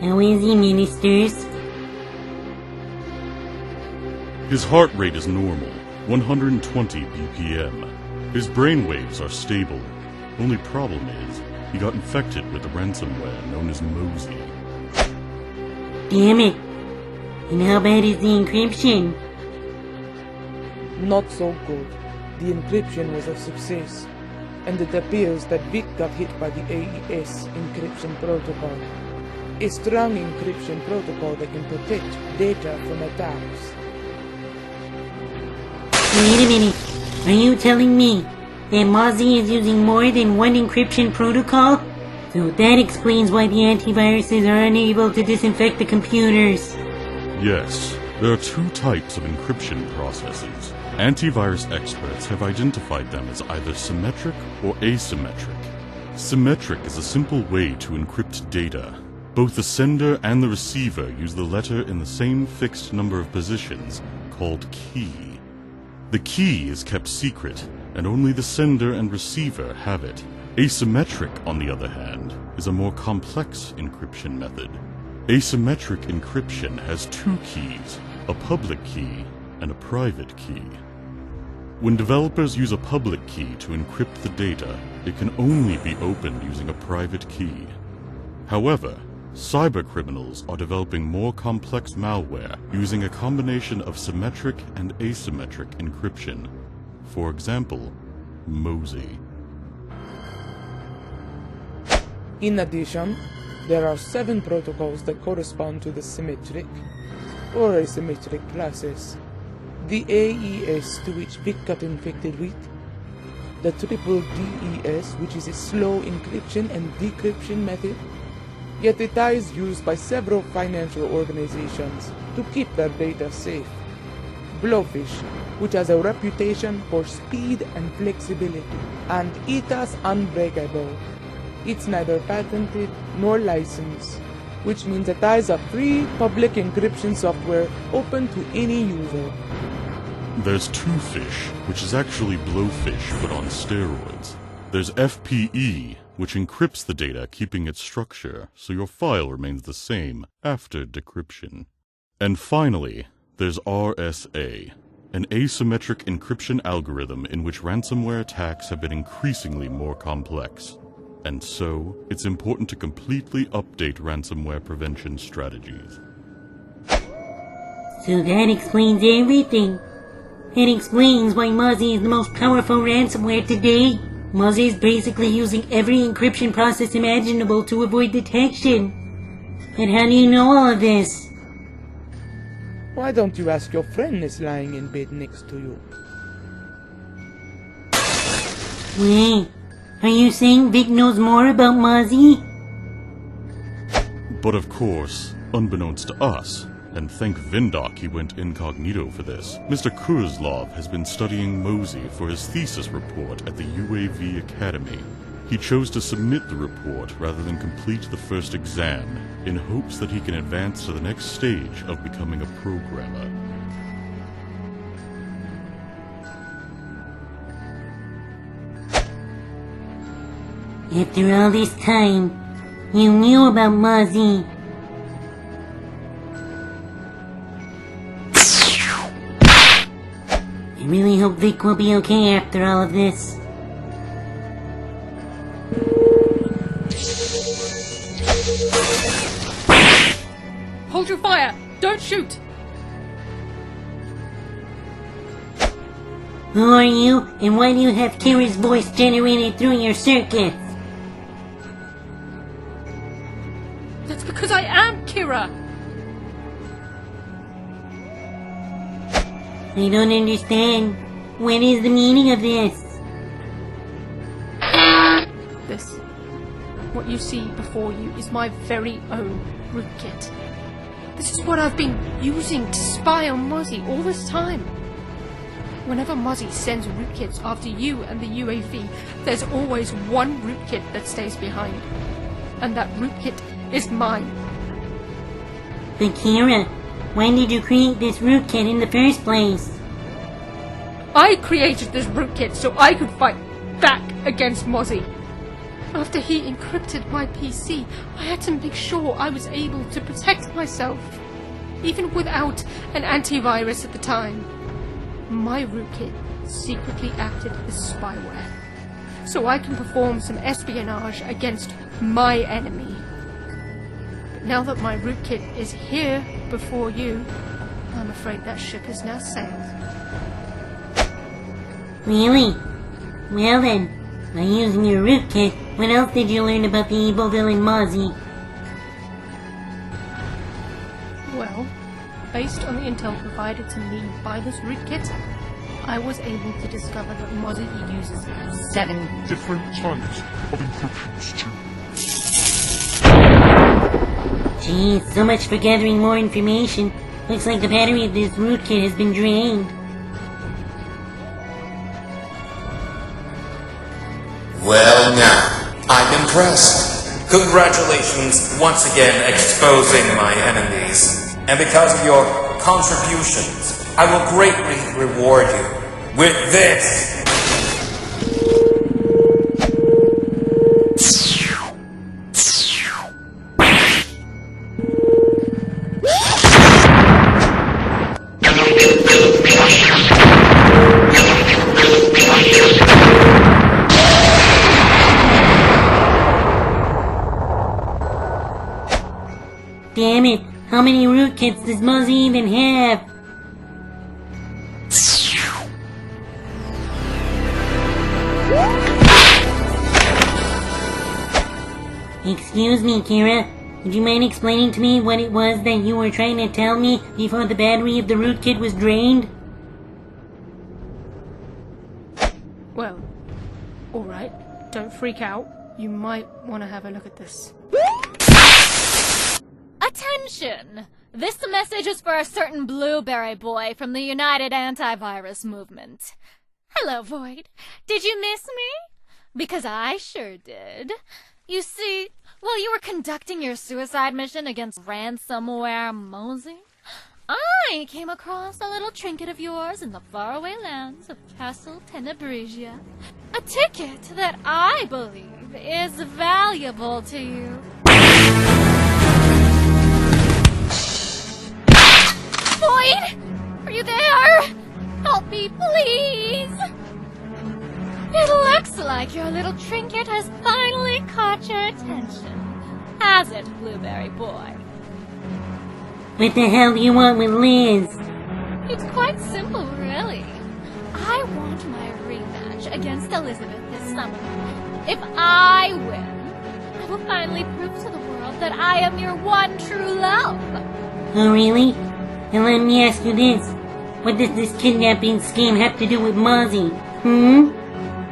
How is he, ministers? His heart rate is normal, 120 BPM. His brainwaves are stable. Only problem is, he got infected with the ransomware known as Mozi. Damn it. And how bad is the encryption? Not so good. The encryption was a success, and it appears that Vic got hit by the AES encryption protocol. A strong encryption protocol that can protect data from attacks. Wait a minute. Are you telling me that Mozi is using more than one encryption protocol? So that explains why the antiviruses are unable to disinfect the computers. Yes, there are two types of encryption processes. Antivirus experts have identified them as either symmetric or asymmetric. Symmetric is a simple way to encrypt data. Both the sender and the receiver use the letter in the same fixed number of positions, called key. The key is kept secret, and only the sender and receiver have it. Asymmetric, on the other hand, is a more complex encryption method. Asymmetric encryption has two keys, a public key and a private key. When developers use a public key to encrypt the data, it can only be opened using a private key. However, cybercriminals are developing more complex malware using a combination of symmetric and asymmetric encryption. For example, Mozi. In addition, there are 7 protocols that correspond to the symmetric or asymmetric classes. The AES, to which Vic got infected with, the triple DES, which is a slow encryption and decryption method, yet it is used by several financial organizations to keep their data safe. Blowfish, which has a reputation for speed and flexibility, and ETA's Unbreakable. It's neither patented nor licensed, which means it is a free public encryption software open to any user. There's Twofish, which is actually Blowfish but on steroids. There's FPE, which encrypts the data keeping its structure so your file remains the same after decryption. And finally, there's RSA, an asymmetric encryption algorithm in which ransomware attacks have been increasingly more complex. And so, it's important to completely update ransomware prevention strategies. So that explains everything. It explains why Mozi is the most powerful ransomware today. Mozi is basically using every encryption process imaginable to avoid detection. And how do you know all of this? Why don't you ask your friend that's lying in bed next to you? Wait, are you saying Vic knows more about Mozi? But of course, unbeknownst to us, and thank Vindoc he went incognito for this, Mr. Kurzlov has been studying Mozi for his thesis report at the UAV Academy. He chose to submit the report rather than complete the first exam, in hopes that he can advance to the next stage of becoming a programmer. After all this time, you knew about Mozi. I really hope Vic will be okay after all of this. Hold your fire! Don't shoot! Who are you, and why do you have Kira's voice generated through your circuits? That's because I am Kira! I don't understand. What is the meaning of this? This, what you see before you, is my very own rootkit. This is what I've been using to spy on Mozi all this time. Whenever Mozi sends rootkits after you and the UAV, there's always one rootkit that stays behind. And that rootkit is mine. But Kira, when did you create this rootkit in the first place? I created this rootkit so I could fight back against Mozi. After he encrypted my PC, I had to make sure I was able to protect myself, even without an antivirus at the time. My rootkit secretly acted as spyware, so I can perform some espionage against my enemy. But now that my rootkit is here before you, I'm afraid that ship has now sailed. Really? Well then, by using your rootkit, what else did you learn about the evil villain Mozi? Well, based on the intel provided to me by this rootkit, I was able to discover that Mozi uses 7 different types of encryptions too. Geez, so much for gathering more information. Looks like the battery of this rootkit has been drained. Well now, I'm impressed. Congratulations once again exposing my enemies. And because of your contributions, I will greatly reward you with this. Damn it, how many rootkits does Mozi even have? Excuse me, Kira. Would you mind explaining to me what it was that you were trying to tell me before the battery of the rootkit was drained? Well, alright, don't freak out. You might want to have a look at this. Attention! This message is for a certain blueberry boy from the United Antivirus Movement. Hello, Void. Did you miss me? Because I sure did. You see, while you were conducting your suicide mission against ransomware Mozi, I came across a little trinket of yours in the faraway lands of Castle Tenebresia. A ticket that I believe is valuable to you. Void! Are you there? Help me, please! It looks like your little trinket has finally caught your attention. Has it, Blueberry Boy? What the hell do you want with Liz? It's quite simple, really. I want my rematch against Elizabeth this summer. If I win, I will finally prove to the world that I am your one true love. Oh really? And let me ask you this. What does this kidnapping scheme have to do with Mozi?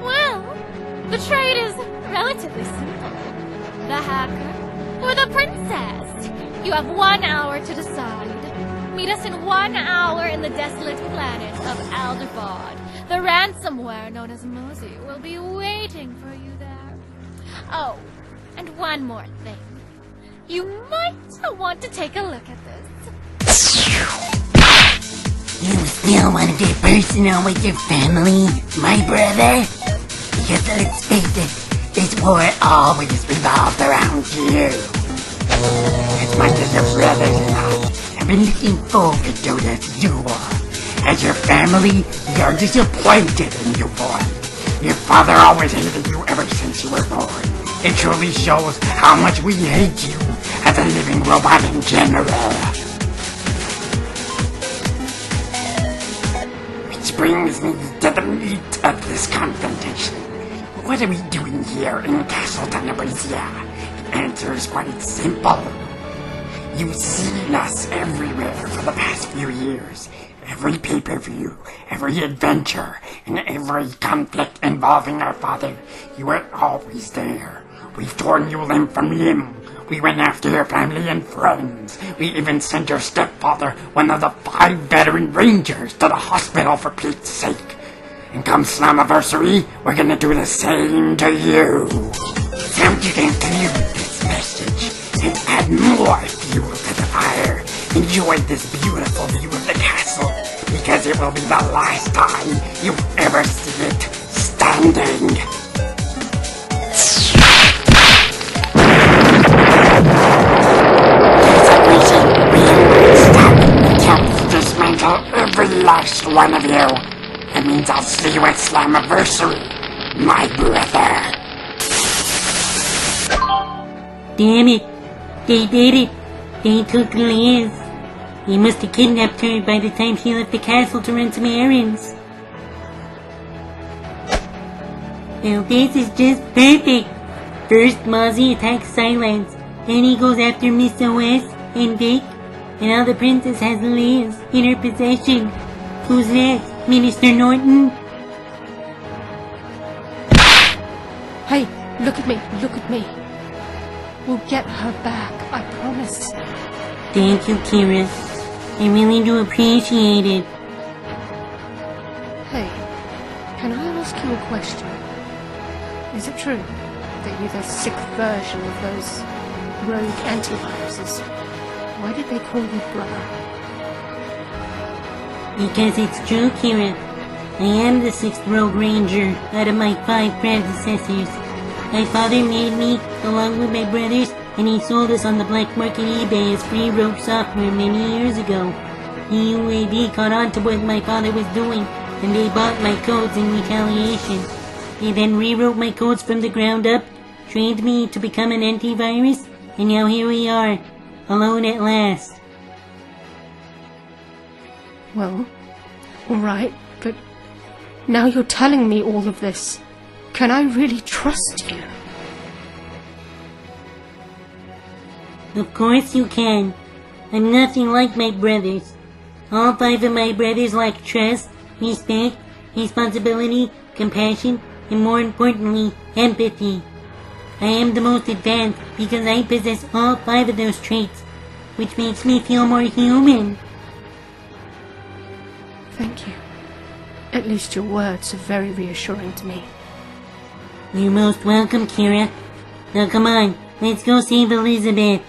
Well, the trade is relatively simple. The hacker or the princess? You have 1 hour to decide. Meet us in 1 hour in the desolate planet of Alderbard. The ransomware known as Mozi will be waiting for you there. Oh, and one more thing. You might want to take a look at this. You still want to get personal with your family, my brother? Because let's face it, this war always revolved around you. As much as your brothers and I have been looking forward to this duel, as your family, we are disappointed in you, boy. Your father always hated you ever since you were born. It truly shows how much we hate you as a living robot in general. Which brings me to the meat of this confrontation. What are we doing here in Castle Tenebresia? The answer is quite simple. You've seen us everywhere for the past few years. Every pay-per-view, every adventure, and every conflict involving our father, you were always there. We've torn you limb from limb. We went after your family and friends. We even sent your stepfather, one of the 5 veteran rangers, to the hospital for Pete's sake. And come Slammiversary, we're gonna do the same to you. So you can conclude this message and add more fuel to the fire. Enjoy this beautiful view of the castle, because it will be the last time you ever see it standing. one of you. That means I'll see you at Slammiversary, my brother. Damn it. They did it. They took Liz. They must have kidnapped her by the time she left the castle to run some errands. Well, this is just perfect. First, Mozi attacks Silence. Then he goes after Miss OS and Vic. And now the princess has Liz in her possession. Who's next? Minister Norton? Hey, look at me, look at me. We'll get her back, I promise. Thank you, Kira. I really do appreciate it. Hey, can I ask you a question? Is it true that you're the 6th version of those rogue antiviruses? Why did they call you brother? Because it's true, Kira. I am the 6th Rogue Ranger out of my 5 predecessors. My father made me, along with my brothers, and he sold us on the black market eBay as free rogue software many years ago. The UAV caught on to what my father was doing, and they bought my codes in retaliation. They then rewrote my codes from the ground up, trained me to become an antivirus, and now here we are, alone at last. Well, alright, but now you're telling me all of this. Can I really trust you? Of course you can. I'm nothing like my brothers. All 5 of my brothers lack trust, respect, responsibility, compassion, and more importantly, empathy. I am the most advanced because I possess all 5 of those traits, which makes me feel more human. Thank you. At least your words are very reassuring to me. You're most welcome, Kira. Now come on, let's go save Elizabeth.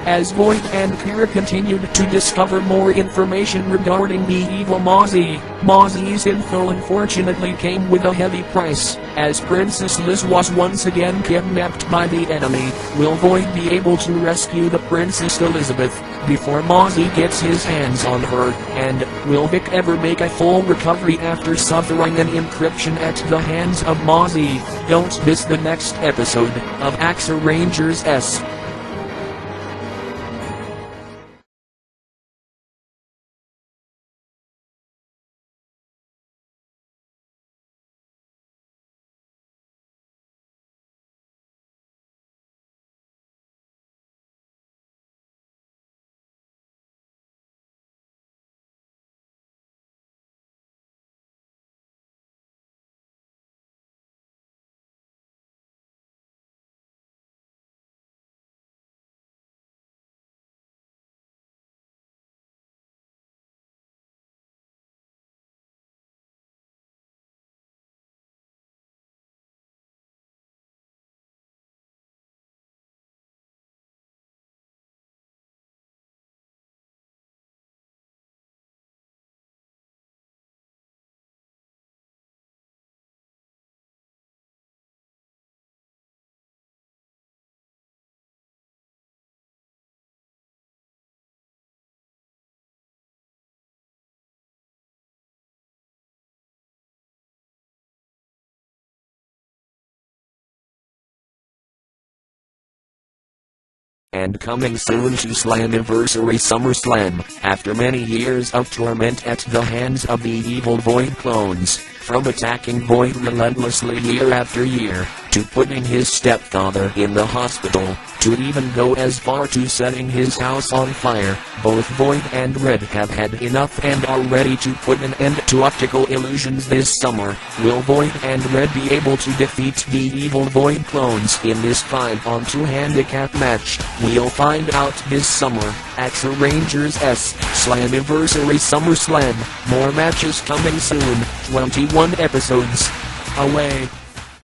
As Void and Kira continued to discover more information regarding the evil Mozi, Mozi's info unfortunately came with a heavy price, as Princess Liz was once again kidnapped by the enemy. Will Void be able to rescue the Princess Elizabeth before Mozi gets his hands on her, and will Vic ever make a full recovery after suffering an encryption at the hands of Mozi? Don't miss the next episode of Axer Rangers S. And coming soon to Slammiversary SummerSlam, after many years of torment at the hands of the evil Void clones, from attacking Void relentlessly year after year, to putting his stepfather in the hospital, to even go as far to setting his house on fire, both Void and Red have had enough and are ready to put an end to optical illusions this summer. Will Void and Red be able to defeat the evil Void clones in this 5-on-2 handicap match? We'll find out this summer. Axer Rangers S. Slammiversary SummerSlam. More matches coming soon. 21 episodes away.